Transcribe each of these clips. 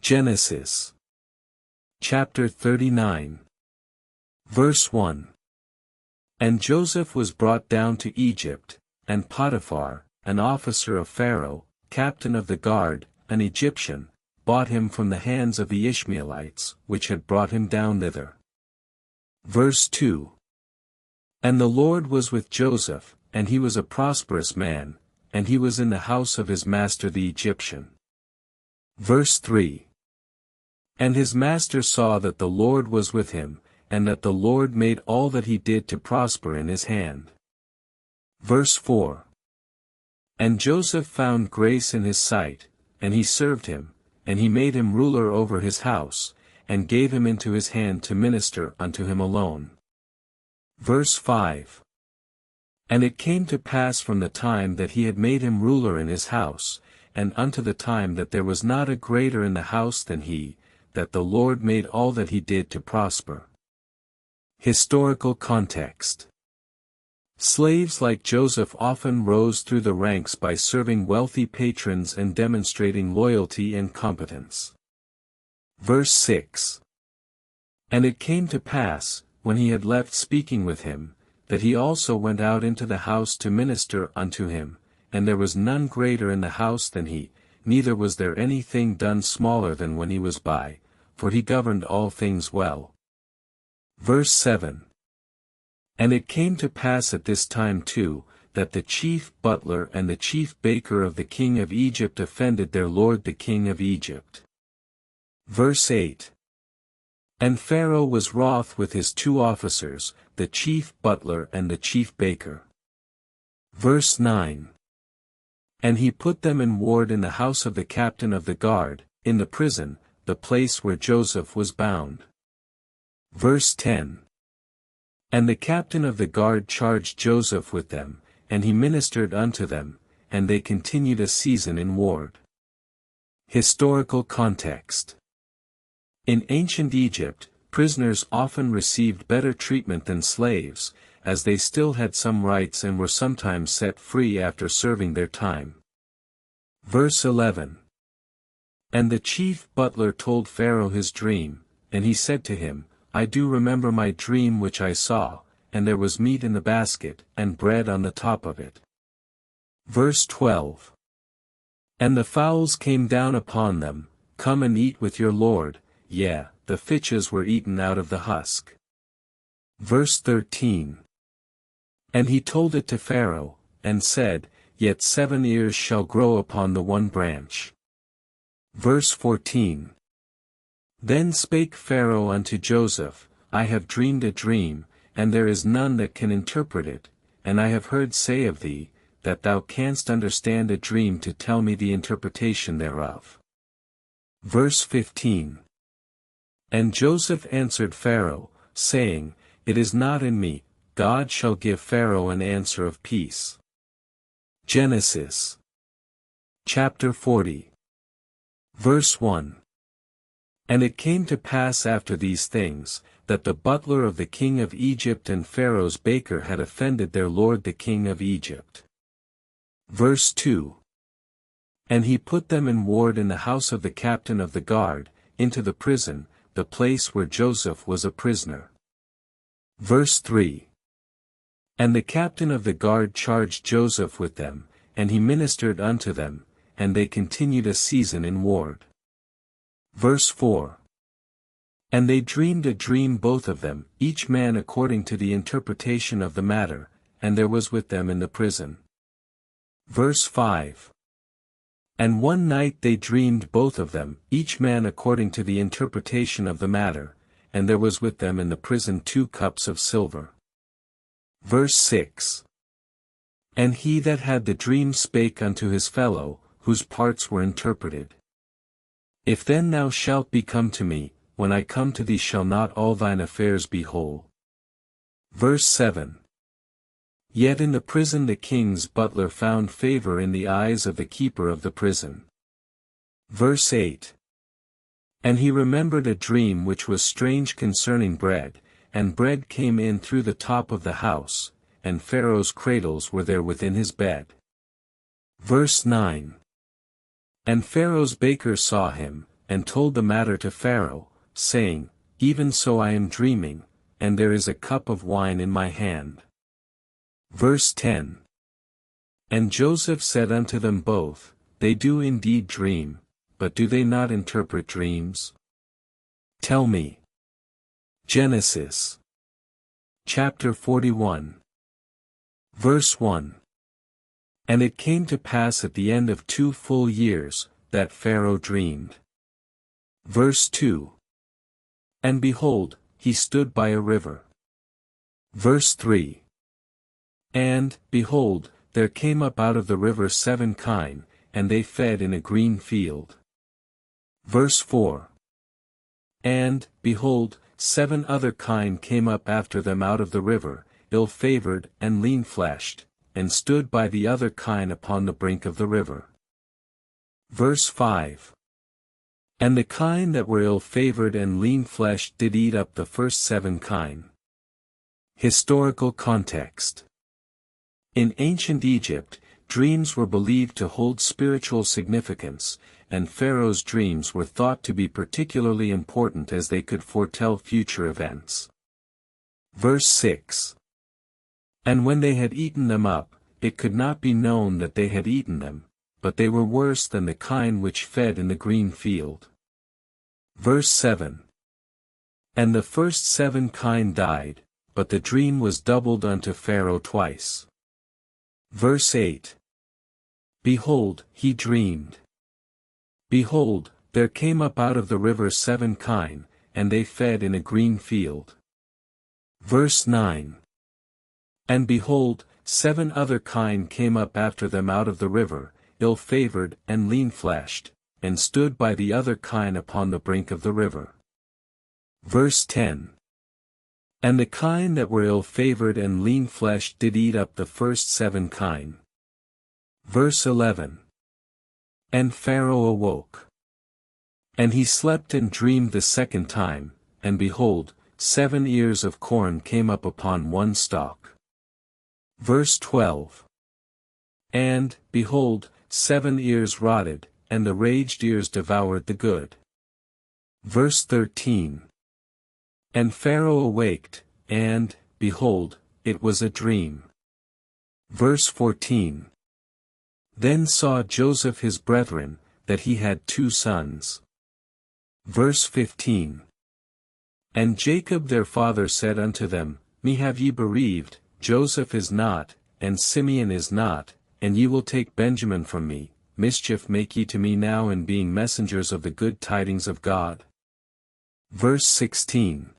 Genesis chapter 39, verse 1. And Joseph was brought down to Egypt, and Potiphar, an officer of Pharaoh, captain of the guard, an Egyptian, bought him from the hands of the Ishmaelites, which had brought him down thither. Verse 2. And the Lord was with Joseph, and he was a prosperous man, and he was in the house of his master the Egyptian. Verse 3. And his master saw that the Lord was with him, and that the Lord made all that he did to prosper in his hand. Verse 4. And Joseph found grace in his sight, and he served him, and he made him ruler over his house, and gave him into his hand to minister unto him alone. Verse 5. And it came to pass from the time that he had made him ruler in his house, and unto the time that there was not a greater in the house than he, that the Lord made all that he did to prosper. Historical context. Slaves like Joseph often rose through the ranks by serving wealthy patrons and demonstrating loyalty and competence. Verse 6. And it came to pass, when he had left speaking with him, that he also went out into the house to minister unto him, and there was none greater in the house than he, neither was there anything done smaller than when he was by, for he governed all things well. Verse 7. And it came to pass at this time too, that the chief butler and the chief baker of the king of Egypt offended their lord the king of Egypt. Verse 8. And Pharaoh was wroth with his two officers, the chief butler and the chief baker. Verse 9. And he put them in ward in the house of the captain of the guard, in the prison, the place where Joseph was bound. Verse 10. And the captain of the guard charged Joseph with them, and he ministered unto them, and they continued a season in ward. Historical context. In ancient Egypt, prisoners often received better treatment than slaves, as they still had some rights and were sometimes set free after serving their time. Verse 11. And the chief butler told Pharaoh his dream, and he said to him, I do remember my dream which I saw, and there was meat in the basket, and bread on the top of it. Verse 12. And the fowls came down upon them, come and eat with your lord, yea, the fitches were eaten out of the husk. Verse 13. And he told it to Pharaoh, and said, Yet 7 ears shall grow upon the one branch. Verse 14. Then spake Pharaoh unto Joseph, I have dreamed a dream, and there is none that can interpret it, and I have heard say of thee, that thou canst understand a dream to tell me the interpretation thereof. Verse 15. And Joseph answered Pharaoh, saying, It is not in me, God shall give Pharaoh an answer of peace. Genesis chapter 40, verse 1. And it came to pass after these things, that the butler of the king of Egypt and Pharaoh's baker had offended their lord the king of Egypt. Verse 2. And he put them in ward in the house of the captain of the guard, into the prison, the place where Joseph was a prisoner. Verse 3. And the captain of the guard charged Joseph with them, and he ministered unto them, and they continued a season in ward. Verse 4. And they dreamed a dream both of them, each man according to the interpretation of the matter, and there was with them in the prison. Verse 5. And one night they dreamed both of them, each man according to the interpretation of the matter, and there was with them in the prison 2 cups of silver. Verse 6. And he that had the dream spake unto his fellow, whose parts were interpreted. If then thou shalt be come to me, when I come to thee shall not all thine affairs be whole. Verse 7. Yet in the prison the king's butler found favor in the eyes of the keeper of the prison. Verse 8. And he remembered a dream which was strange concerning bread, and bread came in through the top of the house, and Pharaoh's cradles were there within his bed. Verse 9. And Pharaoh's baker saw him, and told the matter to Pharaoh, saying, Even so I am dreaming, and there is a cup of wine in my hand. Verse 10. And Joseph said unto them both, They do indeed dream, but do they not interpret dreams? Tell me. Genesis. Chapter 41. Verse 1. And it came to pass at the end of 2 full years, that Pharaoh dreamed. Verse 2. And behold, he stood by a river. Verse 3. And, behold, there came up out of the river 7 kine, and they fed in a green field. Verse 4. And, behold, 7 other kine came up after them out of the river, ill-favored and lean-fleshed, and stood by the other kine upon the brink of the river. Verse 5. And the kine that were ill-favored and lean-fleshed did eat up the first 7 kine. Historical context. In ancient Egypt, dreams were believed to hold spiritual significance, and Pharaoh's dreams were thought to be particularly important as they could foretell future events. Verse 6. And when they had eaten them up, it could not be known that they had eaten them, but they were worse than the kine which fed in the green field. Verse 7. And the first 7 kine died, but the dream was doubled unto Pharaoh twice. Verse 8. Behold, he dreamed. Behold, there came up out of the river 7 kine, and they fed in a green field. Verse 9. And behold, 7 other kine came up after them out of the river, ill-favored and lean-fleshed, and stood by the other kine upon the brink of the river. Verse 10. And the kine that were ill-favored and lean-fleshed did eat up the first 7 kine. Verse 11. And Pharaoh awoke. And he slept and dreamed the second time, and behold, 7 ears of corn came up upon one stalk. Verse 12. And, behold, 7 ears rotted, and the raged ears devoured the good. Verse 13. And Pharaoh awaked, and, behold, it was a dream. Verse 14. Then saw Joseph his brethren, that he had 2 sons. Verse 15. And Jacob their father said unto them, Me have ye bereaved, Joseph is not, and Simeon is not, and ye will take Benjamin from me, mischief make ye to me now in being messengers of the good tidings of God. Verse 16.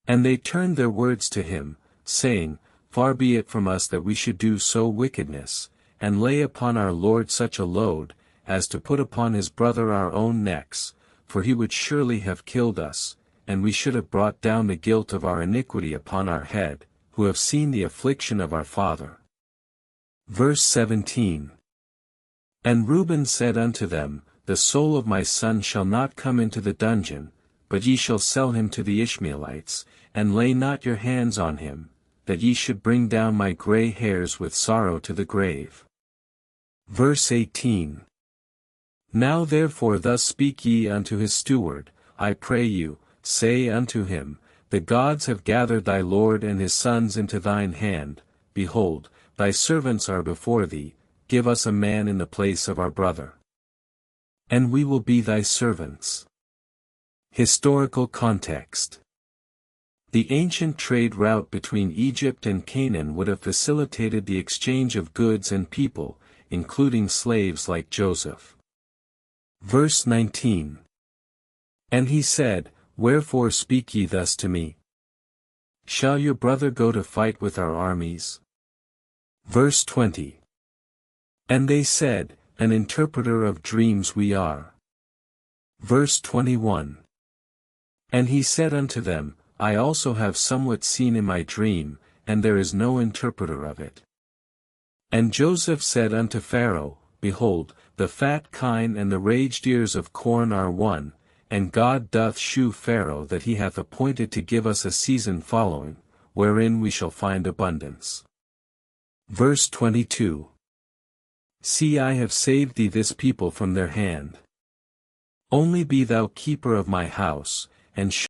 And they turned their words to him, saying, Far be it from us that we should do so wickedness, and lay upon our Lord such a load, as to put upon his brother our own necks, for he would surely have killed us, and we should have brought down the guilt of our iniquity upon our head, who have seen the affliction of our father. Verse 17. And Reuben said unto them, The soul of my son shall not come into the dungeon, but ye shall sell him to the Ishmaelites, and lay not your hands on him, that ye should bring down my gray hairs with sorrow to the grave. Verse 18. Now therefore thus speak ye unto his steward, I pray you, say unto him, The gods have gathered thy lord and his sons into thine hand, behold, thy servants are before thee, give us a man in the place of our brother. And we will be thy servants. Historical context. The ancient trade route between Egypt and Canaan would have facilitated the exchange of goods and people, including slaves like Joseph. Verse 19. And he said, Wherefore speak ye thus to me? Shall your brother go to fight with our armies? Verse 20. And they said, An interpreter of dreams we are. Verse 21. And he said unto them, I also have somewhat seen in my dream, and there is no interpreter of it. And Joseph said unto Pharaoh, Behold, the fat kine and the raged ears of corn are one, and God doth shew Pharaoh that he hath appointed to give us a season following, wherein we shall find abundance. Verse 22. See, I have saved thee this people from their hand. Only be thou keeper of my house, and